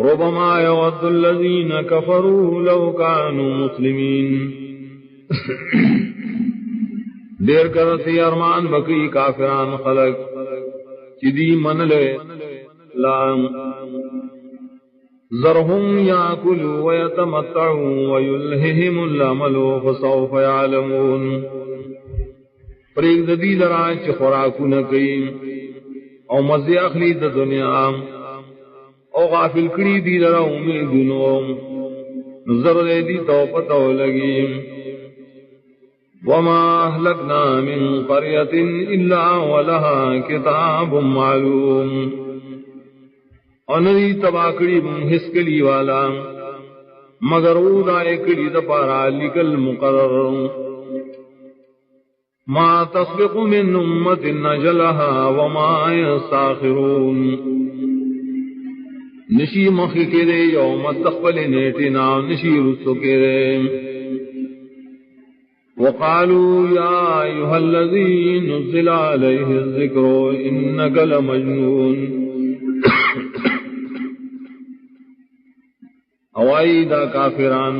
ربما يود الذين كفروا لو كانوا مسلمين دیر کرتی ارمان بکری کافران خلق چدی من لے لام ذرهم يأكلوا ويتمتعوا ويلههم الأمل فسوف يعلمون پریگ ددی لرا چ خوراکو نکیم او مزی اخلی د دنیا او غافل کری دی لرا امیدونو نظر دی تو پتو لگی وما اهلكنا من قرية الا ولها كتاب معلوم انری تباکڑی ہس کلی والا مگر او دائے کلی دپارا لکل مقرر ما تسبق من امت نجلها وما يستاخرون نشی مخی کرے یوم تقبل نیٹنا نشی رسو کرے وقالوا يا أيها الذي نزل عليه الذكر إنك لمجنون اوائی دا کافران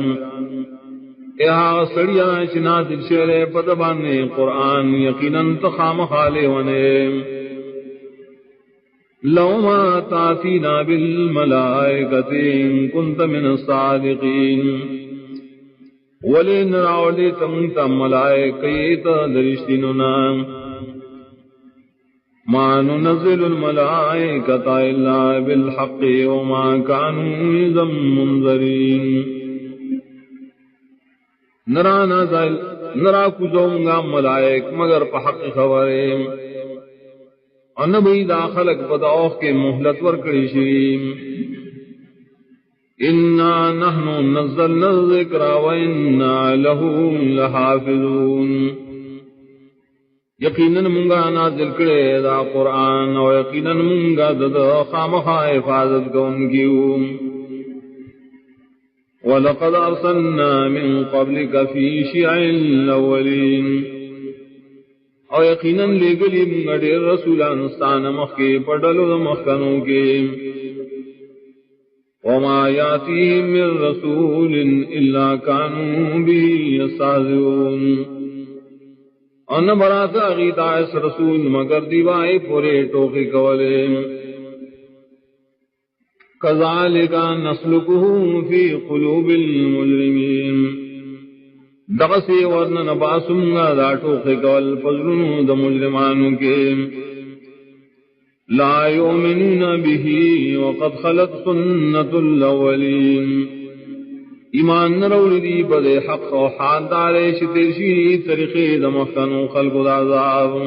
اہا سڑیا چنا دل شیرے پدبانے قرآن یقیناً تخام خالے ونے لو ما تاتینا بالملائکت ان کنت من الصادقین ولین راولی تمتا ملائکیت درشتننا ما ننزل الملائکت الا بالحق وما كانوا اذا منذرین نرا کجونگا ملائک مگر پا حق خبرے انبی داخلق پداوخ کے محلت ورکڑی شریم انا نحن نزلنا الذکر وانا له لحافظون یقیناً منگا نازل کرے دا قرآن و یقیناً منگا دا خامخا حفاظت کون کیوں وَلَقَدْ أَرْسَلْنَا مِن قَبْلِكَ فِي شِيَعِ الْأَوَّلِينَ او یقیناً لے گلی منگا دیر رسولان استان مخی پڑلو مخنوں کے وما ياتيهم من رسول الا كانوا به يستهزئون ان برات غیتا اس رسول مگر دیوائے پورے ٹوکے کولے كذلك نسلكه في قلوب المجرمين دغسی ورن نباسنگا دا ٹوکے کول پزرنو دا مجرمانوں کے لا يؤمنون به وقد خلت سنة الأولين ایمان نروڑی دی بدے حق و حال دارے شترشی طریقے دمختن و خلق دعذاب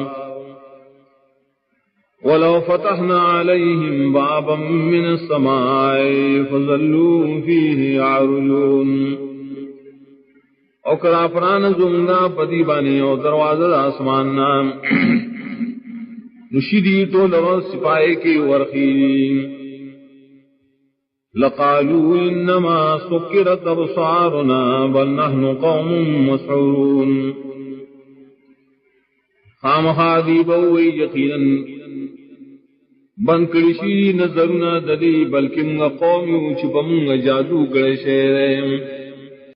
ولو فتحنا عليهم بابا من السماء فظلوا فيه يعرجون اوکرا پران زمگا پدی بانی او دروازہ آسمان نام نشیدی تو لو سپائے کی ورخی لقالوا انما سكرت ابصارنا بل نحن قوم مسحورون خام خادی بوئی یقینا بنکڑشی نظرنا ددی بلکہ منگا قوم چھپا منگا جادو کرے شیرے